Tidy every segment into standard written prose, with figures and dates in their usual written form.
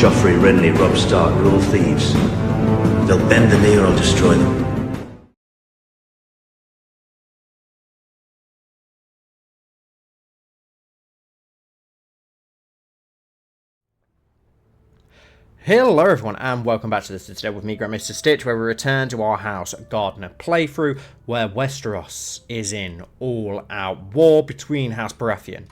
Joffrey, Renly, Robb Stark are all thieves. They'll bend the knee or I'll destroy them. Hello everyone and welcome back to the Citadel with me, Grand Maester Stitch, where we return to our House Gardener playthrough, where Westeros is in all-out war between House Baratheon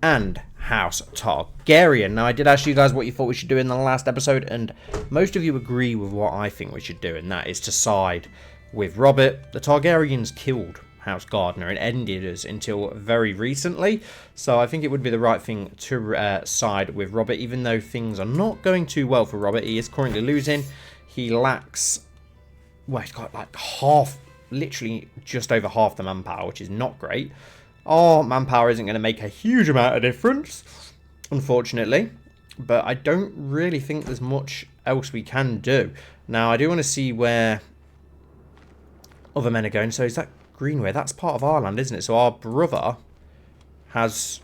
and House Targaryen. Now, I did ask you guys what you thought we should do in the last episode, and most of you agree with what I think we should do, and that is to side with Robert. The Targaryens killed House Gardener and ended us until very recently, so I think it would be the right thing to side with Robert, even though things are not going too well for Robert. He is currently losing. He lacks, well, he's got like half, literally just over half the manpower, which is not great. Our manpower isn't going to make a huge amount of difference, unfortunately, but I don't really think there's much else we can do. Now, I do want to see where other men are going. So is that Greenway? That's part of our land, isn't it? So our brother has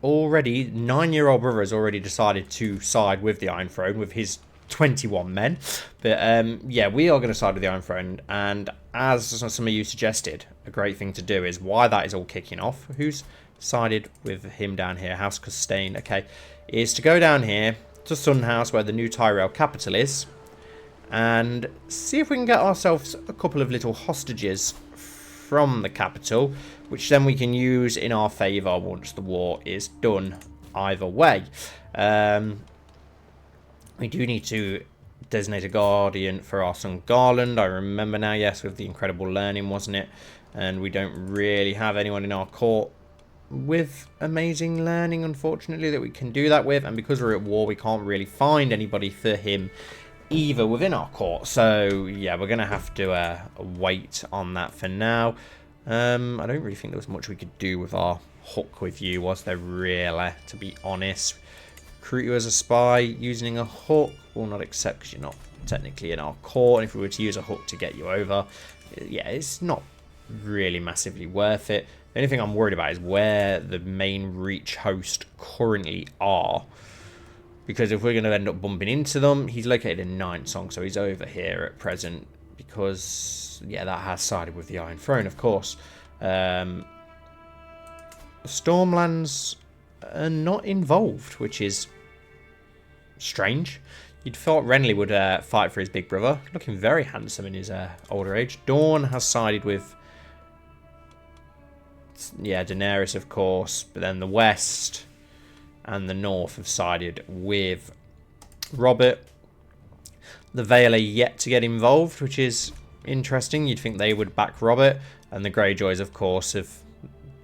already, 9-year-old brother has already decided to side with the Iron Throne with his 21 men. But yeah, we are going to side with the Iron Throne. And as some of you suggested, a great thing to do is why that is all kicking off. Who's sided with him down here? House Costain. Okay, is to go down here to Sunhouse, where the new Tyrell capital is, and see if we can get ourselves a couple of little hostages from the capital, which then we can use in our favour once the war is done either way. We do need to designate a guardian for our son Garland. I remember now, yes, with the incredible learning, wasn't it? And we don't really have anyone in our court with amazing learning, unfortunately, that we can do that with. And because we're at war, we can't really find anybody for him either within our court. So yeah, we're gonna have to wait on that for now. I don't really think there was much we could do with our hook with you, was there really, to be honest? Recruit you as a spy using a hook will not accept because you're not technically in our court. And if we were to use a hook to get you over, yeah, it's not really massively worth it. The only thing I'm worried about is where the main Reach host currently are, because if we're going to end up bumping into them, he's located in Ninth Song, so he's over here at present, because, yeah, that has sided with the Iron Throne, of course. Stormlands are not involved, which is strange. You'd thought Renly would fight for his big brother, looking very handsome in his older age. Dawn has sided with, yeah, Daenerys, of course, but then the West and the North have sided with Robert. The Vale are yet to get involved, which is interesting. You'd think they would back Robert. And the Greyjoys, of course, have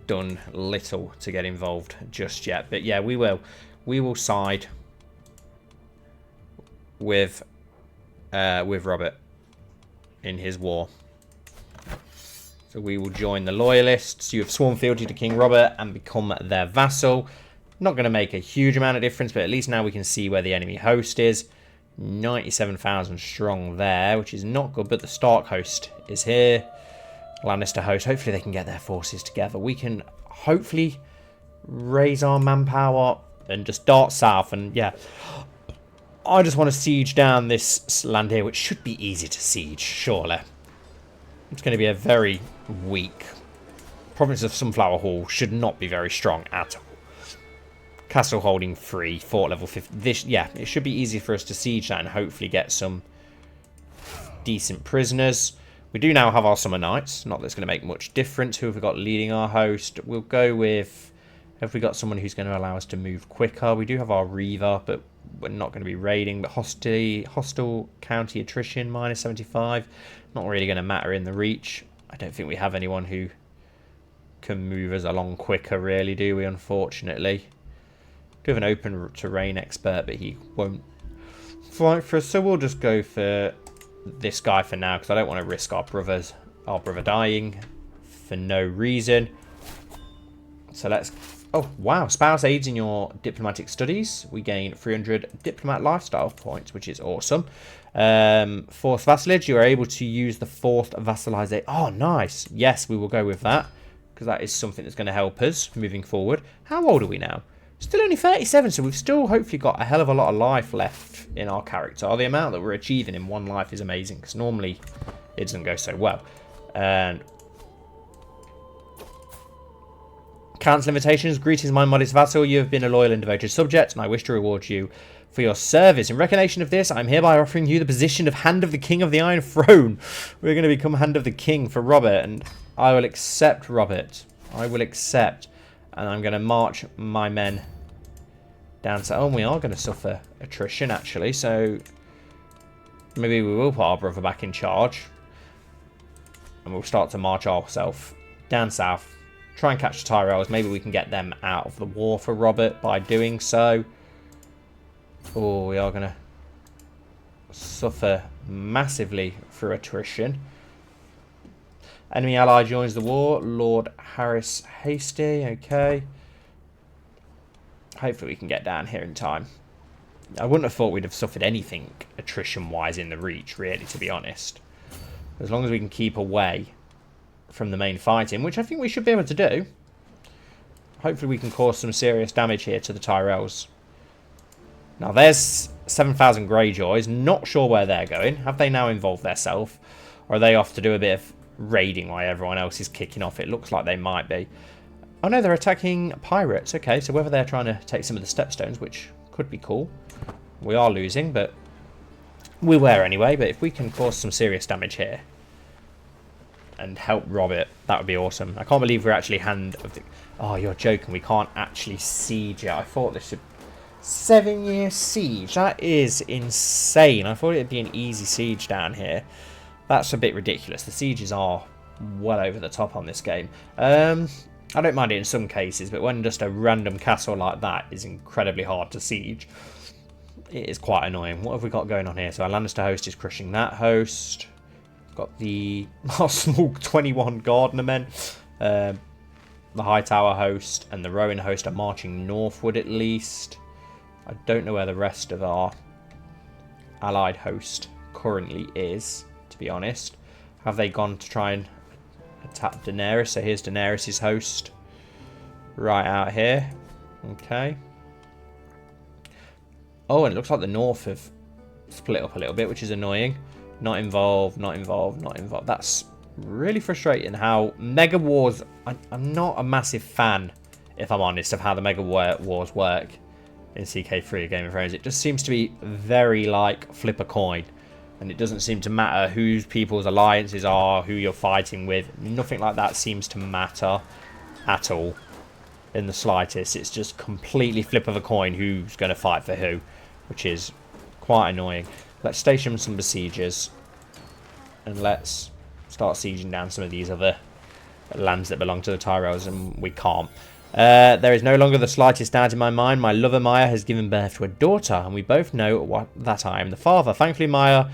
done little to get involved just yet. But yeah, we will side with Robert in his war. So we will join the Loyalists. You have sworn fealty to King Robert and become their vassal. Not going to make a huge amount of difference, but at least now we can see where the enemy host is. 97,000 strong there, which is not good, but the Stark host is here. Lannister host, hopefully they can get their forces together. We can hopefully raise our manpower and just dart south. And yeah, I just want to siege down this land here, which should be easy to siege, surely. It's going to be a very weak province of Sunflower Hall. Should not be very strong at all. Castle holding 3, fort level 50. This, yeah, it should be easy for us to siege that and hopefully get some decent prisoners. We do now have our Summer Knights. Not that it's going to make much difference. Who have we got leading our host? We'll go with, have we got someone who's going to allow us to move quicker? We do have our Reaver, but we're not going to be raiding. But hostile county attrition, minus 75. Not really going to matter in the Reach. I don't think we have anyone who can move us along quicker, really, do we, unfortunately? We have an open terrain expert, but he won't fight for us. So we'll just go for this guy for now, because I don't want to risk our brother dying for no reason. So let's... Oh, wow. Spouse aids in your diplomatic studies. We gain 300 diplomat lifestyle points, which is awesome. Fourth vassalage. You are able to use the fourth vassalization. Oh, nice. Yes, we will go with that, because that is something that's going to help us moving forward. How old are we now? Still only 37, so we've still hopefully got a hell of a lot of life left in our character. The amount that we're achieving in one life is amazing, because normally it doesn't go so well. And cancel invitations. Greetings, my modest vassal. You have been a loyal and devoted subject, and I wish to reward you for your service. In recognition of this, I'm hereby offering you the position of Hand of the King of the Iron Throne. We're going to become Hand of the King for Robert, and I will accept, Robert. I will accept. And I'm going to march my men down to... Oh, we are going to suffer attrition, actually. So maybe we will put our brother back in charge. And we'll start to march ourselves down south. Try and catch the Tyrells. Maybe we can get them out of the war for Robert by doing so. Oh, we are going to suffer massively through attrition. Enemy ally joins the war. Lord Harris Hasty. Okay. Hopefully we can get down here in time. I wouldn't have thought we'd have suffered anything attrition-wise in the Reach, really, to be honest. As long as we can keep away from the main fighting, which I think we should be able to do. Hopefully we can cause some serious damage here to the Tyrells. Now there's 7,000 Greyjoys. Not sure where they're going. Have they now involved themselves? Or are they off to do a bit of raiding while everyone else is kicking off? It looks like they might be. Oh no, they're attacking pirates. Okay, so whether they're trying to take some of the stepstones, which could be cool. We are losing, but we were anyway. But if we can cause some serious damage here and help Robert, that would be awesome. I can't believe we're actually Hand of the... Oh, you're joking. We can't actually siege it. I thought this should... 7-year siege. That is insane. I thought it'd be an easy siege down here. That's a bit ridiculous. The sieges are well over the top on this game. I don't mind it in some cases, but when just a random castle like that is incredibly hard to siege, it is quite annoying. What have we got going on here? So our Lannister host is crushing that host. We've got our small 21 Gardener men. The Hightower host and the Rowan host are marching northward at least. I don't know where the rest of our allied host currently is, to be honest. Have they gone to try and attack Daenerys? So here's Daenerys' host right out here. Okay. Oh, and it looks like the north have split up a little bit, which is annoying. Not involved, not involved, not involved. That's really frustrating how Mega Wars... I'm not a massive fan, if I'm honest, of how the Mega Wars work in CK3 Game of Thrones. It just seems to be very like flip a coin. And it doesn't seem to matter whose people's alliances are, who you're fighting with. Nothing like that seems to matter at all in the slightest. It's just completely flip of a coin who's going to fight for who, which is quite annoying. Let's station some besiegers. And let's start sieging down some of these other lands that belong to the Tyrells, and we can't. There is no longer the slightest doubt in my mind. My lover Maya has given birth to a daughter, and we both know that I am the father. Thankfully, Maya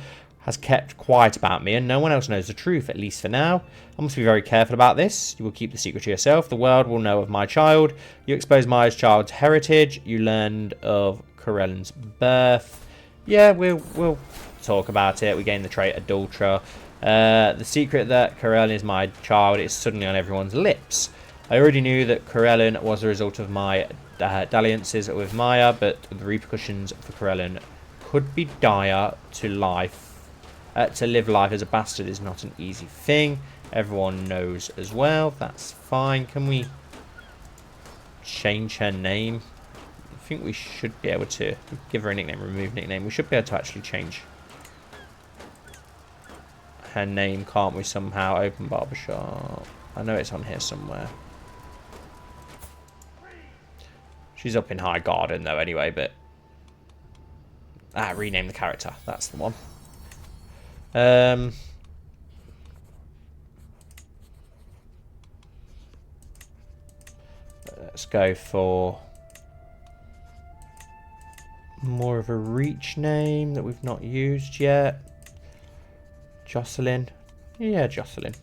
has kept quiet about me, and no one else knows the truth, at least for now. I must be very careful about this. You will keep the secret to yourself. The world will know of my child. You exposed Maya's child's heritage. You learned of Corellan's birth. Yeah, we'll talk about it. We gained the trait Adulterer. The secret that Corellan is my child is suddenly on everyone's lips. I already knew that Corellan was the result of my dalliances with Maya, but the repercussions for Corellan could be dire. To live life as a bastard is not an easy thing. Everyone knows as well. That's fine. Can we change her name? I think we should be able to give her a nickname, remove nickname. We should be able to actually change her name, can't we, somehow? Open barbershop. I know it's on here somewhere. She's up in Highgarden, though, anyway, but... rename the character. That's the one. Let's go for... more of a Reach name that we've not used yet. Jocelyn. Yeah, Jocelyn.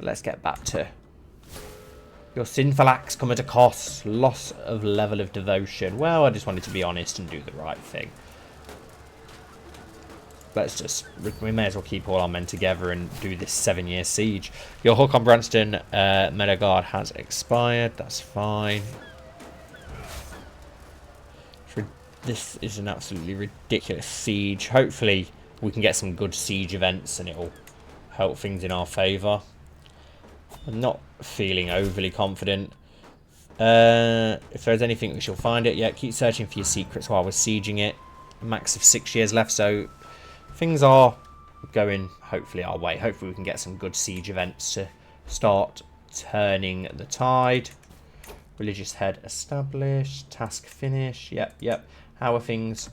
Let's get back to... Your sinful acts come at a cost. Loss of level of devotion. Well, I just wanted to be honest and do the right thing. we may as well keep all our men together and do this 7-year siege. Your hook on Branston Meadow Guard has expired. That's fine. This is an absolutely ridiculous siege. Hopefully we can get some good siege events and it'll help things in our favour. I'm not feeling overly confident. If there's anything, we shall find it. Yeah, keep searching for your secrets while we're sieging it. A max of 6 years left, so things are going hopefully our way. Hopefully we can get some good siege events to start turning the tide. Religious head established. Task finished. Yep. How are things?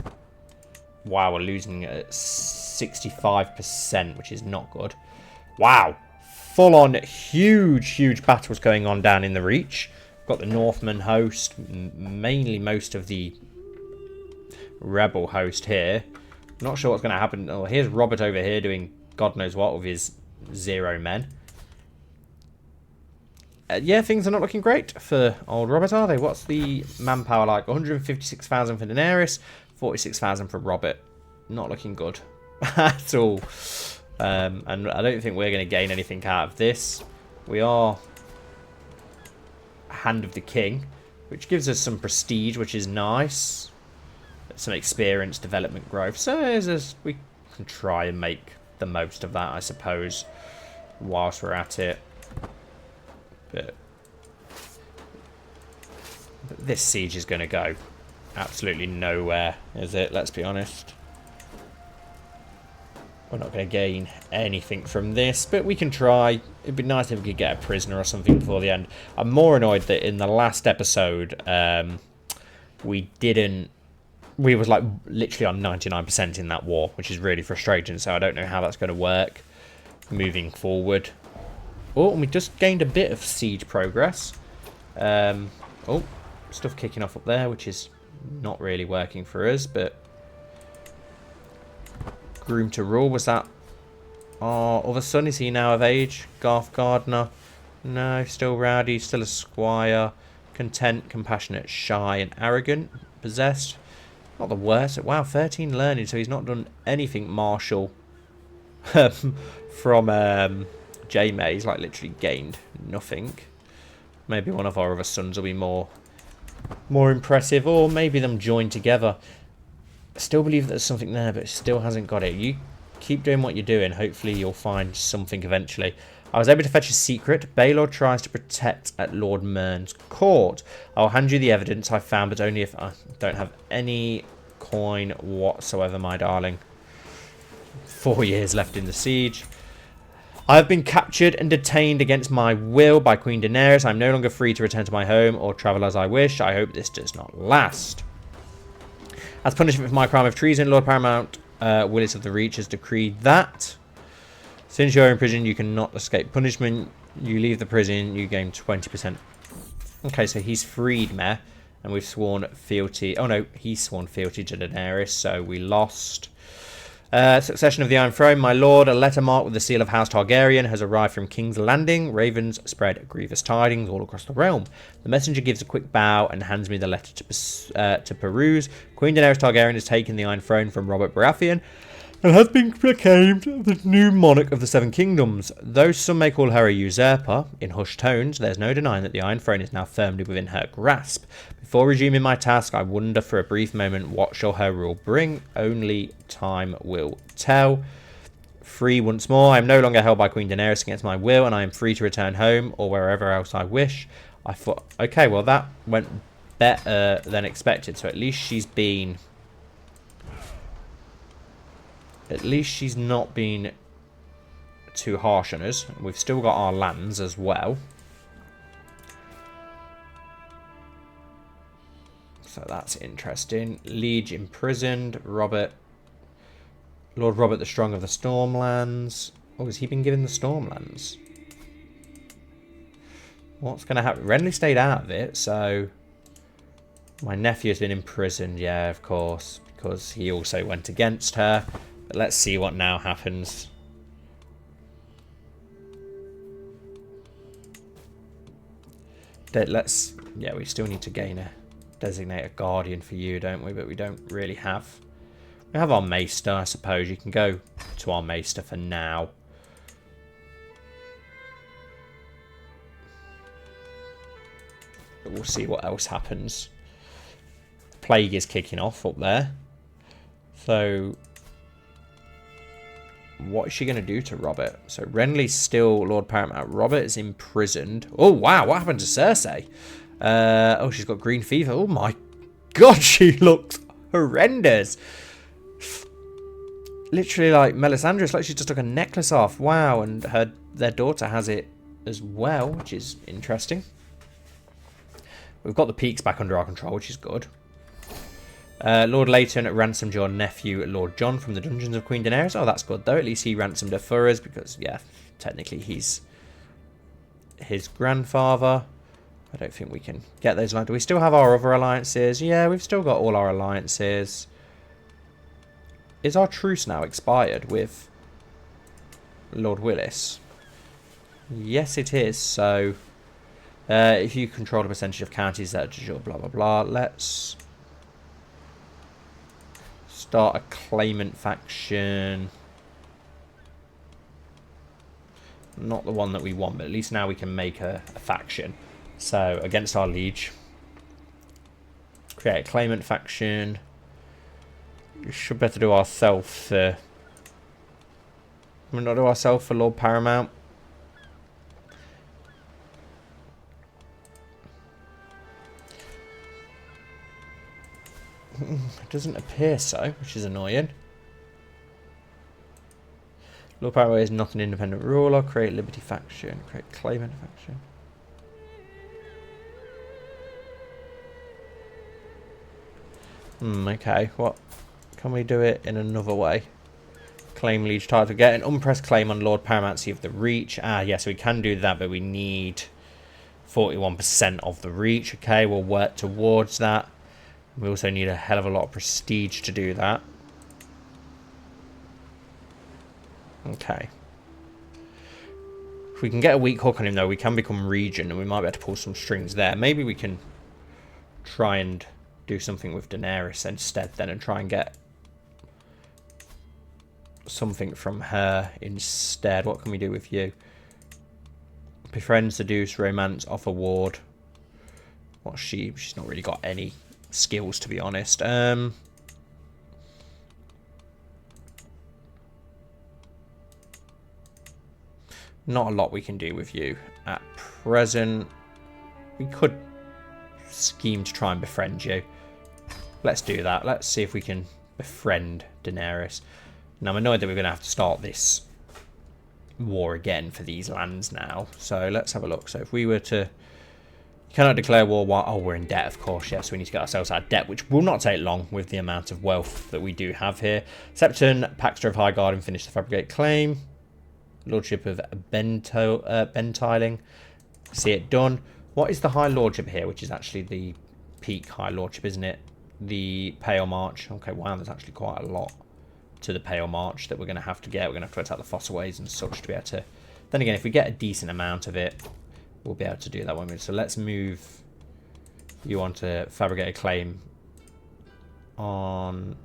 Wow, we're losing at 65%, which is not good. Wow. Full on huge battles going on down in the Reach. Got the Northman host, mainly most of the rebel host here. Not sure what's going to happen. Oh, here's Robert over here doing God knows what with his 0 men. Yeah, things are not looking great for old Robert, are they? What's the manpower like? 156,000 for Daenerys, 46,000 for Robert. Not looking good at all. And I don't think we're going to gain anything out of this. We are Hand of the King, which gives us some prestige, which is nice. Some experience, development, growth. So we can try and make the most of that, I suppose, whilst we're at it. But this siege is going to go absolutely nowhere, is it? Let's be honest. We're not going to gain anything from this, but we can try. It'd be nice if we could get a prisoner or something before the end. I'm more annoyed that in the last episode, we was like literally on 99% in that war, which is really frustrating. So I don't know how that's going to work moving forward. Oh, and we just gained a bit of siege progress. Oh, stuff kicking off up there, which is not really working for us, but Groom to Rule, was that our other son? Is he now of age? Garth Gardner? No, still rowdy, still a squire. Content, compassionate, shy, and arrogant. Possessed. Not the worst. Wow, 13 learning, so he's not done anything martial from J-May. He's like literally gained nothing. Maybe one of our other sons will be more impressive, or maybe them join together. I still believe there's something there, but it still hasn't got it. You keep doing what you're doing. Hopefully you'll find something eventually. I was able to fetch a secret. Baelor tries to protect at Lord Mern's court. I'll hand you the evidence I found, but only if I don't have any coin whatsoever, my darling. 4 years left in the siege. I have been captured and detained against my will by Queen Daenerys. I am no longer free to return to my home or travel as I wish. I hope this does not last. As punishment for my crime of treason, Lord Paramount Willis of the Reach has decreed that since you're in prison, you cannot escape punishment. You leave the prison, you gain 20%. Okay, so he's freed me, and we've sworn fealty. Oh no, he's sworn fealty to Daenerys, so we lost. Succession of the Iron Throne, my lord, a letter marked with the seal of House Targaryen has arrived from King's Landing. Ravens spread grievous tidings all across the realm. The messenger gives a quick bow and hands me the letter to peruse. Queen Daenerys Targaryen has taken the Iron Throne from Robert Baratheon and has been proclaimed the new monarch of the Seven Kingdoms. Though some may call her a usurper, in hushed tones, there's no denying that the Iron Throne is now firmly within her grasp. Before resuming my task, I wonder for a brief moment what shall her rule bring. Only time will tell. Free once more. I am no longer held by Queen Daenerys against my will, and I am free to return home or wherever else I wish. I thought, okay, well that went better than expected. So at least she's been... At least she's not been too harsh on us. We've still got our lands as well. So that's interesting. Liege imprisoned. Lord Robert the Strong of the Stormlands. Oh, has he been given the Stormlands? What's going to happen? Renly stayed out of it, so... My nephew has been imprisoned, yeah, of course. Because he also went against her. But let's see what now happens. Yeah, we still need to gain a... Designate a guardian for you, don't we? But we don't really have... We have our Maester, I suppose. You can go to our Maester for now. But we'll see what else happens. Plague is kicking off up there. So, what is she going to do to Robert? So, Renly's still Lord Paramount. Robert is imprisoned. Oh, wow. What happened to Cersei? Oh, she's got green fever. Oh, my God. She looks horrendous. Literally like Melisandre. It's like she just took a necklace off. Wow. And their daughter has it as well, which is interesting. We've got the peaks back under our control, which is good. Lord Leighton ransomed your nephew, Lord John, from the dungeons of Queen Daenerys. Oh, that's good, though. At least he ransomed her for us, because, yeah, technically he's his grandfather. I don't think we can get those lines. Do we still have our other alliances? Yeah, we've still got all our alliances. Is our truce now expired with Lord Willis? Yes, it is. So, if you control a percentage of counties that are blah, blah, blah, let's start a claimant faction. Not the one that we want, but at least now we can make a faction. So, against our liege. Create a claimant faction. We should better do ourselves for... We'll not do ourselves for Lord Paramount. It doesn't appear so, which is annoying. Lord Paramount is not an independent ruler. Create Liberty faction. Create claimant faction. Okay, what? Can we do it in another way? Claim liege title. Get an unpressed claim on Lord Paramountcy of the Reach. Ah, yes, we can do that, but we need 41% of the Reach. Okay, we'll work towards that. We also need a hell of a lot of prestige to do that. Okay. If we can get a weak hook on him, though, we can become regent, and we might be able to pull some strings there. Maybe we can try and do something with Daenerys instead then, and try and get something from her instead. What can we do with you? Befriend, seduce, romance, offer ward. What's she? She's not really got any skills, to be honest. Not a lot we can do with you at present. We could scheme to try and befriend you. Let's do that. Let's see if we can befriend Daenerys. Now, I'm annoyed that we're going to have to start this war again for these lands now. So let's have a look. So if we were to... Cannot declare war while... Oh, we're in debt, of course. Yes, we need to get ourselves out of debt, which will not take long with the amount of wealth that we do have here. Septon, Paxter of Highgarden, finish the Fabricate claim. Lordship of Bentiling. See it done. What is the High Lordship here, which is actually the peak High Lordship, isn't it? The Pale March. Okay, wow, there's actually quite a lot to the Pale March that we're going to have to get. We're going to have to attack the Fossilways and such to be able to... Then again, if we get a decent amount of it, we'll be able to do that one. So let's move you on to Fabricate a claim on...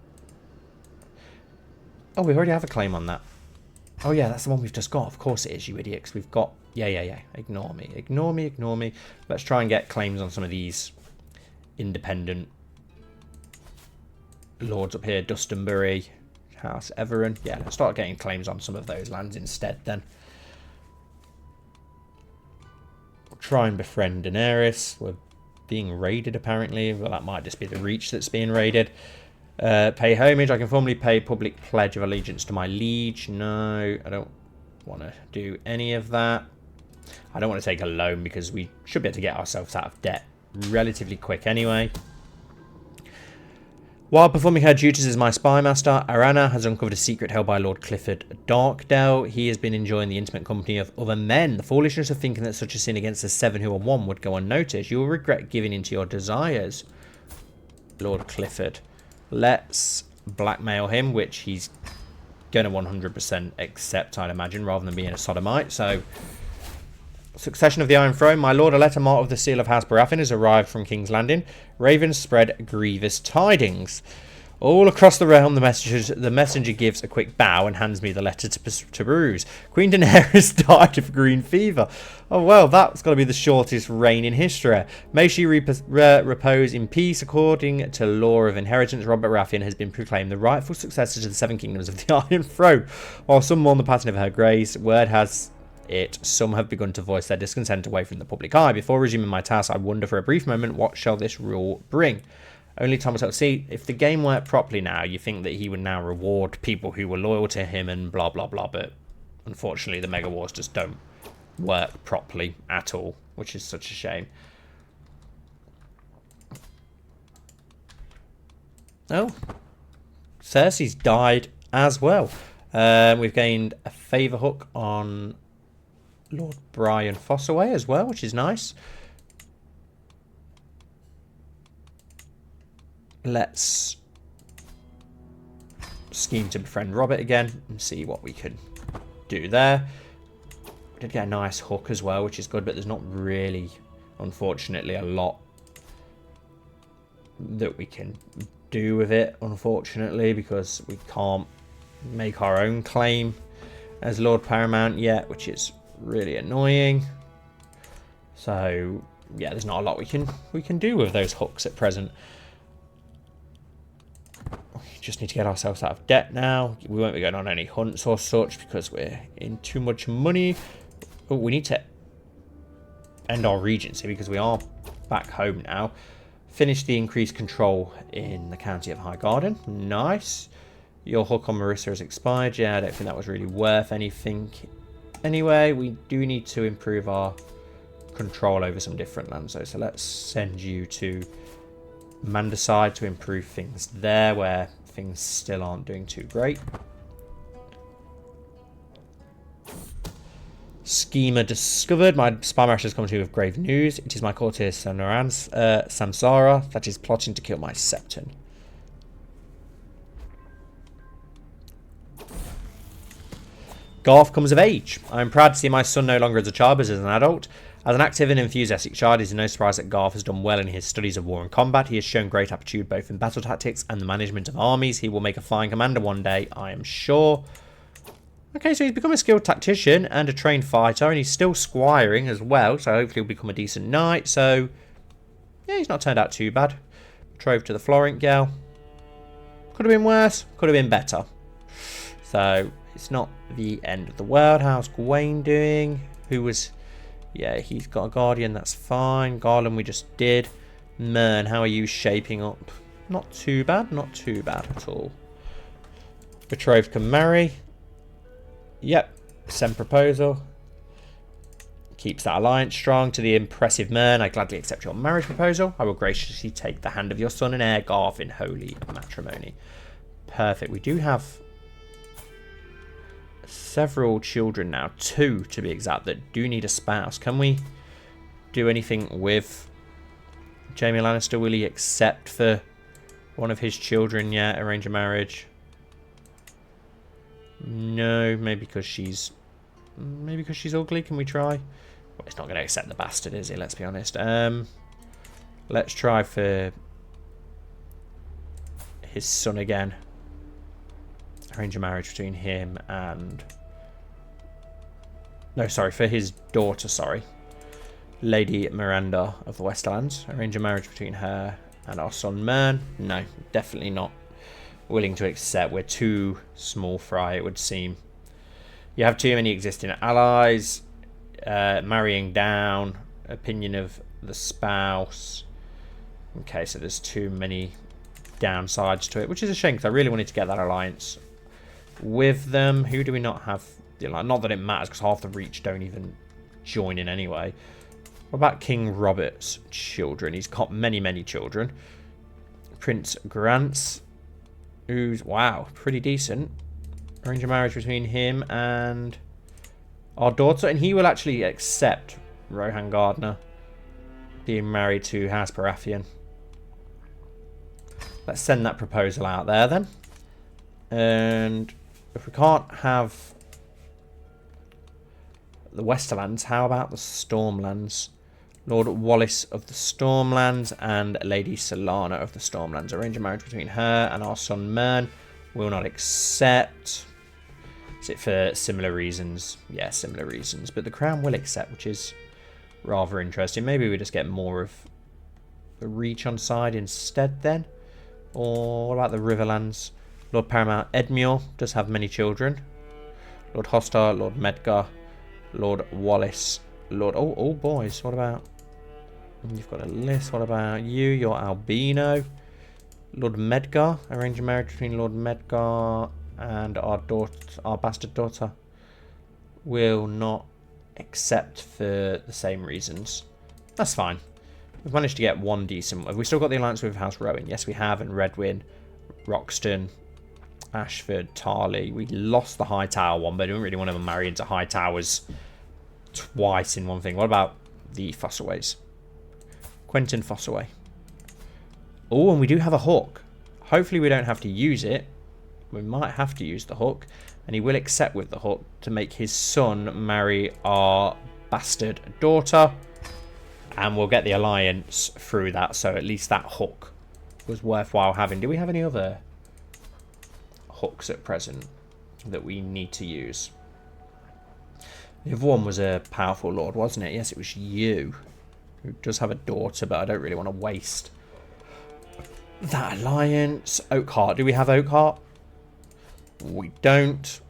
Oh, we already have a claim on that. Oh, yeah, that's the one we've just got. Of course it is, you idiots. We've got... Yeah. Ignore me. Ignore me. Let's try and get claims on some of these independent lords up here. Dustinbury, House Everon. Yeah, let's start getting claims on some of those lands instead then. We'll try and befriend Daenerys. We're being raided, apparently. Well, that might just be the Reach that's being raided. Pay homage. I can formally pay public pledge of allegiance to my liege. No, I don't want to do any of that. I don't want to take a loan because we should be able to get ourselves out of debt relatively quick anyway. While performing her duties as my spy master, Arana has uncovered a secret held by Lord Clifford Darkdale. He has been enjoying the intimate company of other men. The foolishness of thinking that such a sin against the 7 who are 1 would go unnoticed. You will regret giving in to your desires, Lord Clifford. Let's blackmail him, which he's going to 100% accept, I'd imagine, rather than being a sodomite. So, succession of the Iron Throne. My lord, a letter marked of the seal of House Baratheon has arrived from King's Landing. Ravens spread grievous tidings. All across the realm, the messenger gives a quick bow and hands me the letter to peruse. Queen Daenerys died of green fever. Oh, well, that's got to be the shortest reign in history. May she repose in peace. According to law of inheritance, Robert Baratheon has been proclaimed the rightful successor to the Seven Kingdoms of the Iron Throne. While some mourn the passing of her grace, word has it, some have begun to voice their discontent away from the public eye. Before resuming my task, I wonder for a brief moment, what shall this rule bring? Only time will tell. See, if the game worked properly now, you think that he would now reward people who were loyal to him and blah, blah, blah. But unfortunately, the Mega Wars just don't work properly at all, which is such a shame. Oh, Cersei's died as well. We've gained a favour hook on Lord Brian Fossaway as well, which is nice. Let's scheme to befriend Robert again and see what we can do there. We did get a nice hook as well, which is good, but there's not really, unfortunately, a lot that we can do with it, unfortunately, because we can't make our own claim as Lord Paramount yet, which is really annoying. So yeah, there's not a lot we can do with those hooks at present. Just need to get ourselves out of debt now. We won't be going on any hunts or such because we're in too much money. Oh, we need to end our regency because we are back home now. Finish the increased control in the county of Highgarden. Nice. Your hook on Marissa has expired. Yeah, I don't think that was really worth anything. Anyway, we do need to improve our control over some different lands though. So let's send you to Manderside to improve things there where things still aren't doing too great. Schemer discovered. My spy master has come to me with grave news. It is my courtier Samsara that is plotting to kill my septon. Garth comes of age. I am proud to see my son no longer as a child, but as an adult. As an active and enthusiastic child, it is no surprise that Garth has done well in his studies of war and combat. He has shown great aptitude both in battle tactics and the management of armies. He will make a fine commander one day, I am sure. Okay, so he's become a skilled tactician and a trained fighter, and he's still squiring as well, so hopefully he'll become a decent knight. So, yeah, he's not turned out too bad. Betrothed to the Florent gal. Could have been worse, could have been better. So, it's not the end of the world. How's Gawain doing? Who was... Yeah, he's got a guardian, that's fine. Garland we just did. Mern, how are you shaping up? Not too bad, not too bad at all. Betrothed can marry. Yep, send proposal. Keeps that alliance strong. To the impressive Mern, I gladly accept your marriage proposal. I will graciously take the hand of your son and heir, Garth, in holy matrimony. Perfect. We do have several children now, 2 to be exact, that do need a spouse. Can we do anything with Jaime Lannister? Will he accept for one of his children yet? Arrange a marriage? No, maybe because she's ugly. Can we try? Well, he's not going to accept the bastard, is he? Let's be honest. Let's try for his son again. Arrange a marriage between him and... No, sorry, for his daughter, sorry. Lady Miranda of the Westerlands. Arrange a marriage between her and our son Mern. No, definitely not willing to accept. We're too small fry, it would seem. You have too many existing allies. Marrying down. Opinion of the spouse. Okay, so there's too many downsides to it, which is a shame because I really wanted to get that alliance with them. Who do we not have? Not that it matters because half the Reach don't even join in anyway. What about King Robert's children? He's got many children. Prince Grant's, who's, wow, pretty decent. Arrange a marriage between him and our daughter, and he will actually accept Rohan Gardner being married to House Baratheon. Let's send that proposal out there then. And if we can't have the Westerlands, how about the Stormlands? Lord Wallace of the Stormlands and Lady Solana of the Stormlands. Arrange a marriage between her and our son Mern. Will not accept. Is it for similar reasons? Yeah, similar reasons. But the Crown will accept, which is rather interesting. Maybe we just get more of the reach on side instead then. Or what about the Riverlands? Lord Paramount Edmure does have many children. Lord Hostar, Lord Medgar, Lord Wallace, Lord... Oh, all boys. What about... You've got a list. What about you? You're Albino. Lord Medgar. Arrange a marriage between Lord Medgar and our daughter, our bastard daughter. Will not accept for the same reasons. That's fine. We've managed to get one decent... Have we still got the alliance with House Rowan? Yes, we have. And Redwyn, Roxton, Ashford, Tarley. We lost the Hightower one, but I don't really want to marry into Hightowers twice in one thing. What about the Fossaways? Quentin Fossaway. Oh, and we do have a hook. Hopefully we don't have to use it. We might have to use the hook. And he will accept with the hook to make his son marry our bastard daughter. And we'll get the alliance through that. So at least that hook was worthwhile having. Do we have any other hooks at present that we need to use? The other one was a powerful lord, wasn't it? Yes, it was you. Who does have a daughter, but I don't really want to waste that alliance. Oakheart. Do we have Oakheart? We don't.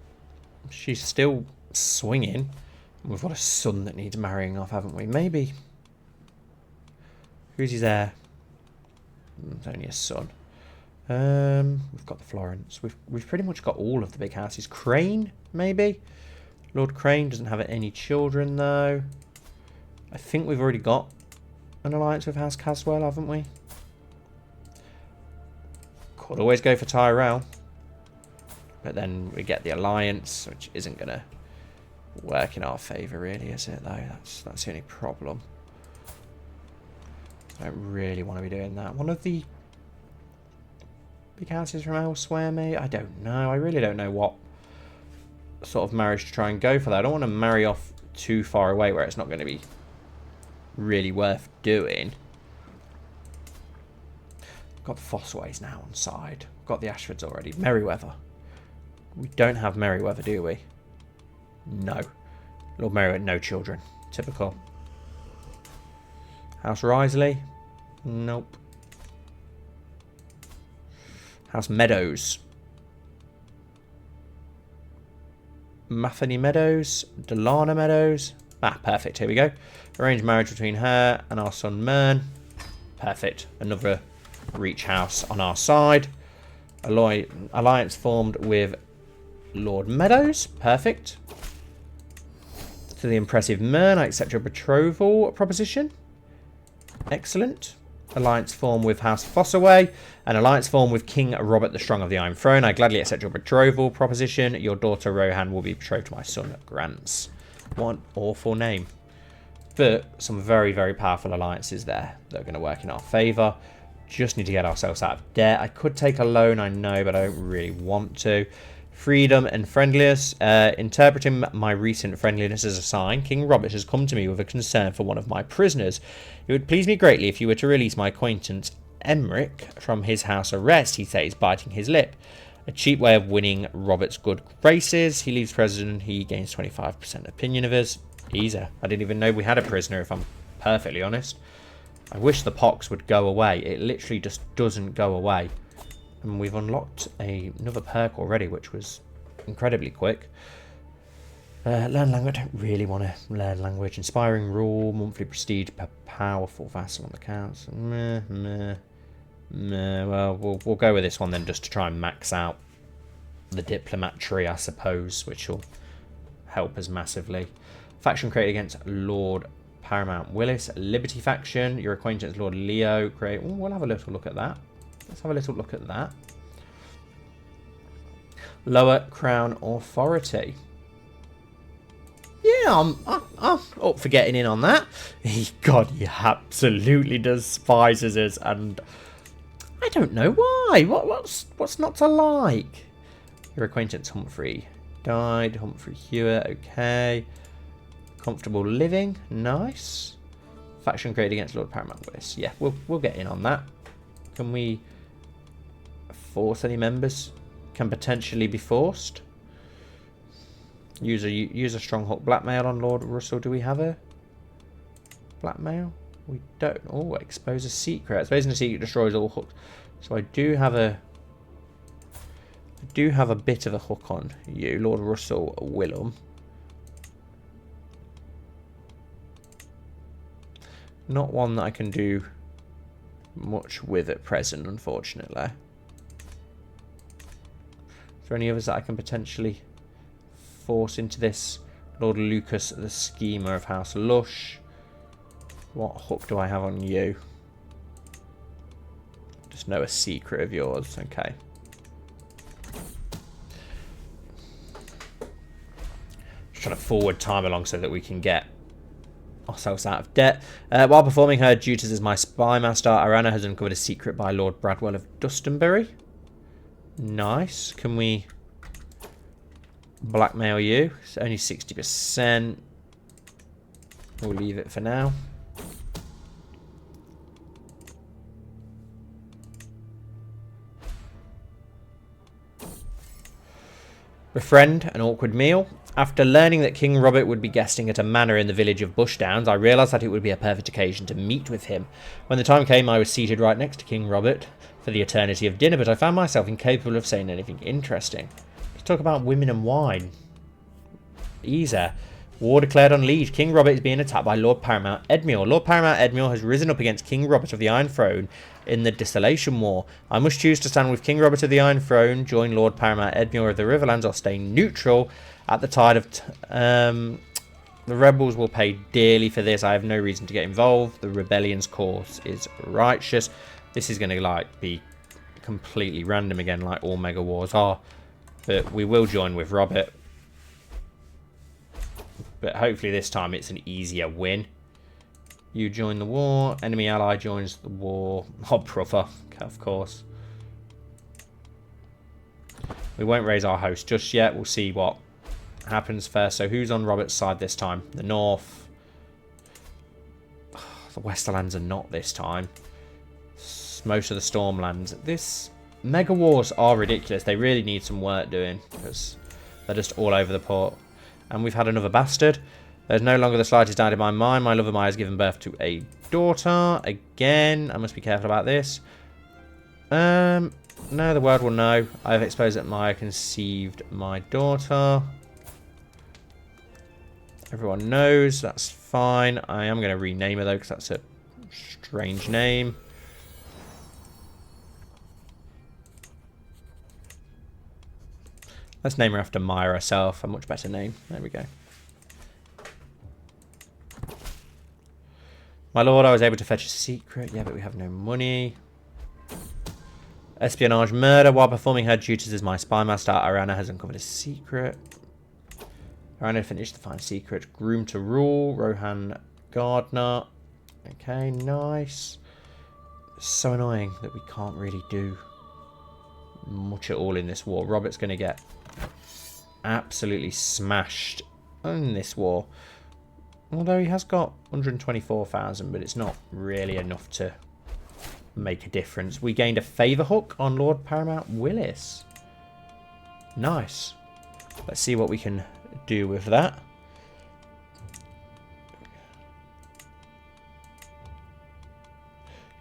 She's still swinging. We've got a son that needs marrying off, haven't we? Maybe. Who's his heir? It's only a son. We've got the Florence. We've pretty much got all of the big houses. Crane, maybe? Lord Crane doesn't have any children, though. I think we've already got an alliance with House Caswell, haven't we? Could always go for Tyrell. But then we get the alliance, which isn't going to work in our favour, really, is it, though? That's the only problem. I don't really want to be doing that. One of the big houses from elsewhere, maybe? I don't know. I really don't know what sort of marriage to try and go for that. I don't want to marry off too far away where it's not going to be really worth doing. Got the Fossways now on side. Got the Ashfords already. Merryweather. We don't have Merryweather, do we? No. Lord Merryweather, no children. Typical. House Risley? Nope. House Meadows. Matheny Meadows. Delana Meadows. Ah, perfect. Here we go. Arranged marriage between her and our son Mern. Perfect. Another reach house on our side. Alliance formed with Lord Meadows. Perfect. To the impressive Mern, I accept your betrothal proposition. Excellent. Alliance formed with House Fossaway. An alliance formed with King Robert the Strong of the Iron Throne. I gladly accept your betrothal proposition. Your daughter Rohan will be betrothed to my son Grants. What an awful name. But some very, very powerful alliances there that are going to work in our favour. Just need to get ourselves out of debt. I could take a loan, I know, but I don't really want to. Freedom and friendliness. Interpreting my recent friendliness as a sign, King Robert has come to me with a concern for one of my prisoners. It would please me greatly if you were to release my acquaintance Emric from his house arrest, he says, biting his lip. A cheap way of winning Robert's good graces. He leaves prison, he gains 25% opinion of us. Easy. I didn't even know we had a prisoner, if I'm perfectly honest. I wish the pox would go away. It literally just doesn't go away. And we've unlocked another perk already, which was incredibly quick. Learn language. I don't really want to learn language. Inspiring rule, monthly prestige per powerful vassal on the counts. Well, we'll go with this one then, just to try and max out the diplomat tree, I suppose, which will help us massively. Faction created against Lord Paramount Willis. Liberty faction. Your acquaintance Lord Leo. Create. We'll have a little look at that. Let's have a little look at that. Lower Crown Authority. Yeah, I'm up for getting in on that. God, he absolutely despises us, and I don't know why. What's not to like? Your acquaintance Humphrey died. Humphrey Hewitt. Okay. Comfortable living. Nice. Faction created against Lord Paramount Willis. Yeah, we'll get in on that. Can we force any members? Can potentially be forced. Use a stronghold blackmail on Lord Russell. Do we have a blackmail? We don't. Oh, expose a secret. Exposing a secret destroys all hooks. So I do have a bit of a hook on you, Lord Russell Willem. Not one that I can do much with at present, unfortunately. Is there any others that I can potentially force into this? Lord Lucas, the schemer of House Lush. What hook do I have on you? Just know a secret of yours. Okay. Just trying to forward time along so that we can get ourselves out of debt. While performing her duties as my spy master, Arana has uncovered a secret by Lord Bradwell of Dustonbury. Nice. Can we blackmail you? It's only 60%. We'll leave it for now. Befriend an awkward meal. After learning that King Robert would be guesting at a manor in the village of Bushdowns, I realised that it would be a perfect occasion to meet with him. When the time came, I was seated right next to King Robert for the eternity of dinner, but I found myself incapable of saying anything interesting. Let's talk about women and wine. Easy. War declared on Liege. King Robert is being attacked by Lord Paramount Edmure. Lord Paramount Edmure has risen up against King Robert of the Iron Throne in the Dissolution War. I must choose to stand with King Robert of the Iron Throne, join Lord Paramount Edmure of the Riverlands, or stay neutral at the tide of... the rebels will pay dearly for this. I have no reason to get involved. The rebellion's course is righteous. This is going to like be completely random again, like all mega wars are. But we will join with Robert. But hopefully this time it's an easier win. You join the war. Enemy ally joins the war. Oh, brother. Of course. We won't raise our host just yet. We'll see what happens first. So who's on Robert's side this time? The North. The Westerlands are not this time. Most of the Stormlands. This mega wars are ridiculous. They really need some work doing because they're just all over the port. And we've had another bastard. There's no longer the slightest doubt in my mind. My love of Maya has given birth to a daughter. Again, I must be careful about this. No, the world will know. I have exposed that Maya conceived my daughter. Everyone knows. That's fine. I am going to rename her, though, because that's a strange name. Let's name her after Maya herself. A much better name. There we go. My lord, I was able to fetch a secret. Yeah, but we have no money. Espionage murder. While performing her duties as my spy master, Arana has uncovered a secret. Arana finished the fine secret. Groom to rule. Rohan Gardner. Okay, nice. So annoying that we can't really do much at all in this war. Robert's going to get absolutely smashed in this war. Although he has got 124,000, but it's not really enough to make a difference. We gained a favour hook on Lord Paramount Willis. Nice. Let's see what we can do with that.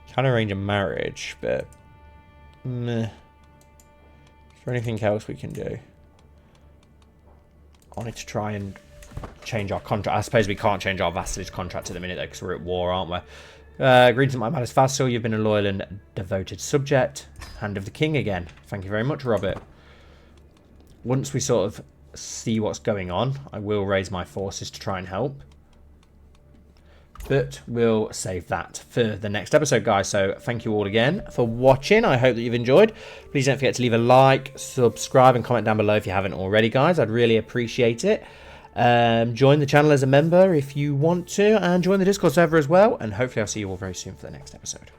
Can arrange a marriage, but meh. Is there anything else we can do? I wanted to try and change our contract. I suppose we can't change our vassalage contract at the minute, though, because we're at war, aren't we? Greetings, my maddest vassal. You've been a loyal and devoted subject. Hand of the king again. Thank you very much, Robert. Once we sort of see what's going on, I will raise my forces to try and help. But we'll save that for the next episode, guys. So thank you all again for watching. I hope that you've enjoyed. Please don't forget to leave a like, subscribe, and comment down below if you haven't already, guys. I'd really appreciate it. Join the channel as a member if you want to, and join the Discord server as well. And hopefully I'll see you all very soon for the next episode.